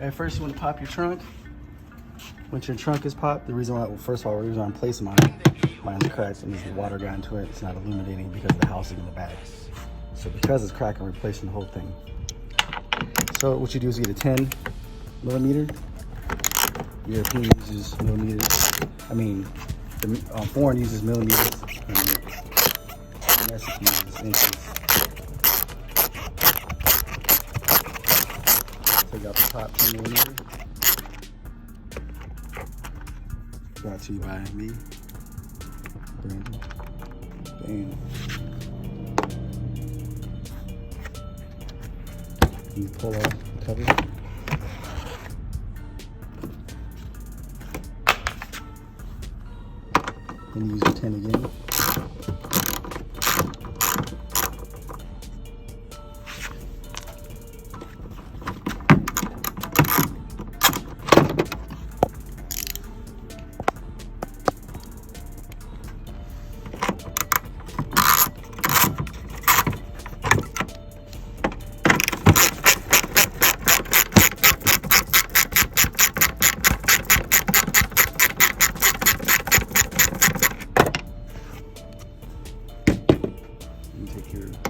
At first, you want to pop your trunk. Once your trunk is popped, the reason why, well, first of all, the reason why I'm placing mine's cracked and the water got into it. It's not illuminating because of the housing in the back. So because it's cracked, I'm replacing the whole thing. So what you do is you get a 10 millimeter. European uses millimeters. I mean, the foreign uses millimeters. And the domestic uses inches. Take out the top 10 millimeter. Brought to you by me, Brandon. Bam. You pull off the cover. Then use your 10 again.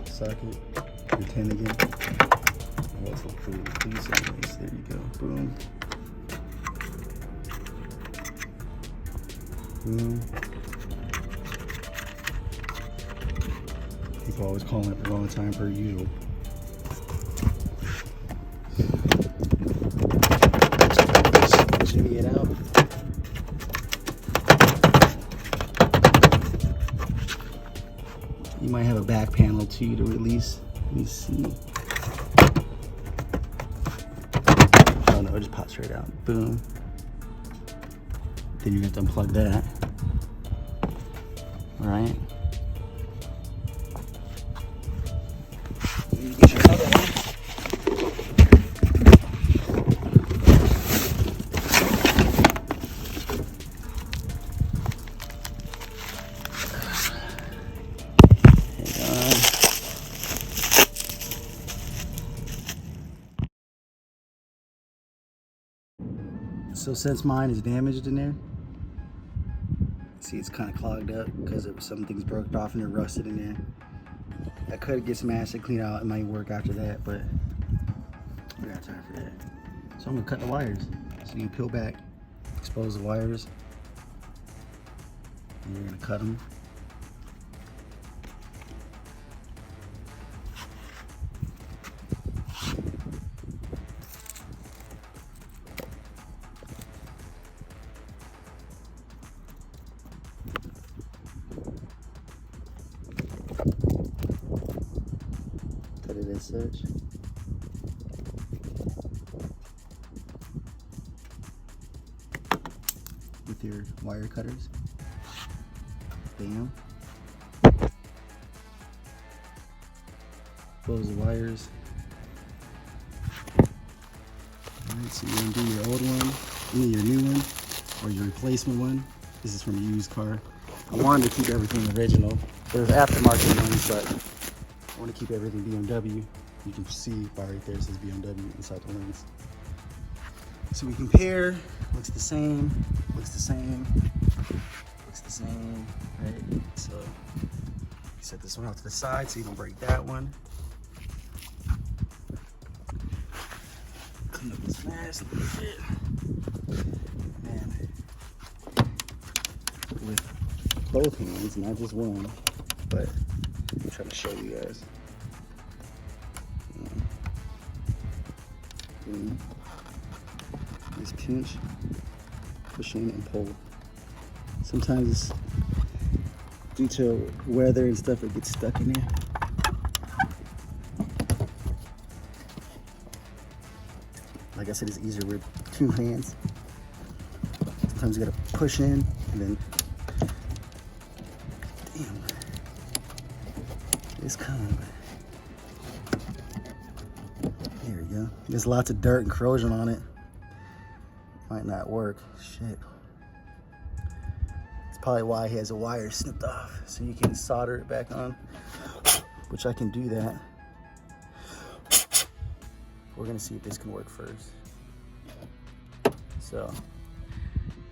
Socket, your 10 again. Also put these sideways. There you go. Boom. Boom. People always calling it the wrong time per usual. Jimmy it out. You might have a back panel too to release. Let me see. Oh no, it just pops straight out. Boom. Then you have to unplug that. All right. Then you get your other one. So since mine is damaged in there, see it's kind of clogged up because some things broke off and they're rusted in there. I could get some acid clean out, it might work after that, but we got time for that. So I'm gonna cut the wires. So you can peel back, expose the wires, and you're gonna cut them. Cut it as such. With your wire cutters. Bam. Close the wires. Alright, so you're gonna do your old one, your new one, or your replacement one. This is from a used car. I wanted to keep everything original. There's aftermarket ones, but I want to keep everything BMW. You can see right there, it says BMW inside the lens. So we compare, looks the same, looks the same, looks the same, right? So you set this one out to the side so you don't break that one. Clean up this mess a little bit. Man, with both hands, not just one, but I'm trying to show you guys. Just pinch, push in, and pull. Sometimes it's due to weather and stuff, it gets stuck in there. Like I said, it's easier with two hands. Sometimes you gotta push in and then, damn, it's coming. There we go. There's lots of dirt and corrosion on it. Might not work. Shit. It's probably why he has a wire snipped off, so you can solder it back on, which I can do that. We're gonna see if this can work first. So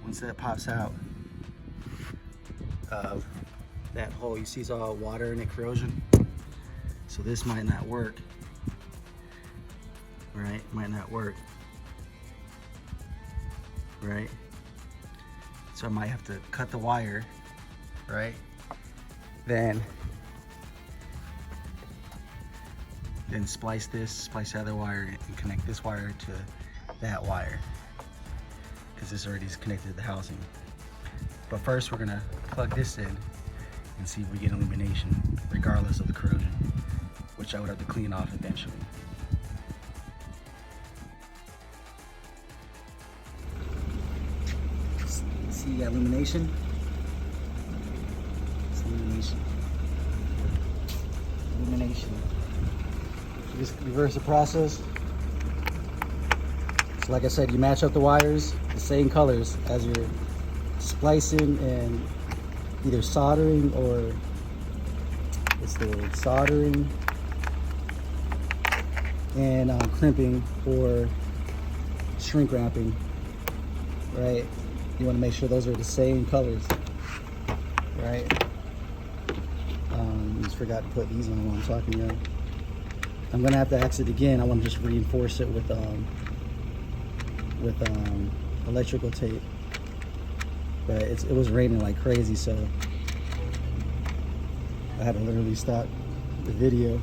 once that pops out of that hole, you see it's all water and corrosion. So this might not work, right? Might not work, right? So I might have to cut the wire, right? Then splice the other wire and connect this wire to that wire, because this already is connected to the housing. But first we're gonna plug this in and see if we get illumination regardless of the corrosion, which I would have to clean off eventually. See that illumination? It's illumination. Illumination. Just reverse the process. So like I said, you match up the wires, the same colors as you're splicing and either soldering or, what's the word, soldering and crimping or shrink wrapping, right? You want to make sure those are the same colors, right? Just forgot to put these on while I'm talking here. I'm gonna have to axe it again. I want to just reinforce it with electrical tape. But it was raining like crazy, so I had to literally stop the video.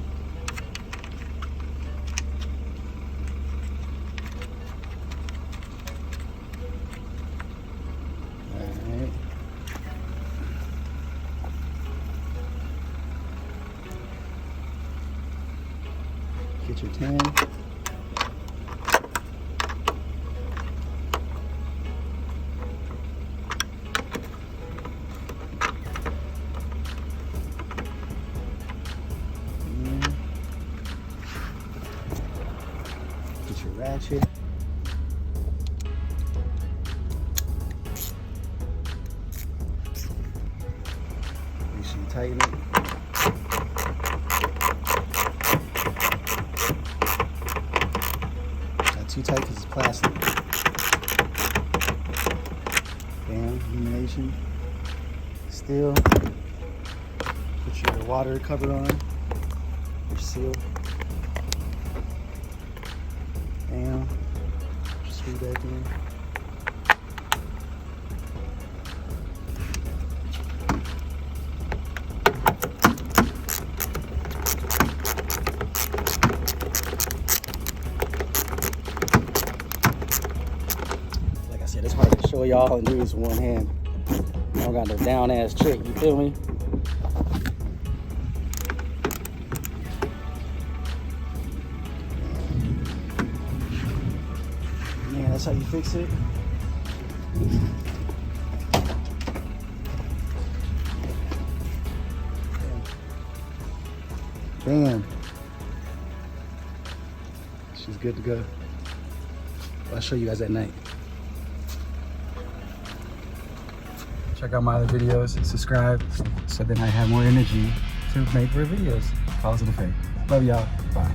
Alright. Get your tan. Get your ratchet. Make sure you tighten it. Not too tight because it's plastic. Bam, illumination. Still. Put your water cover on. Your seal. Bam. Just screw back in. Like I said, it's hard to show y'all and do this with one hand. I don't got no down ass trick, you feel me? Man, that's how you fix it. Bam. She's good to go. I'll show you guys at night. Check out my other videos, subscribe, so then I have more energy to make more videos. Cause and effect. Love y'all. Bye.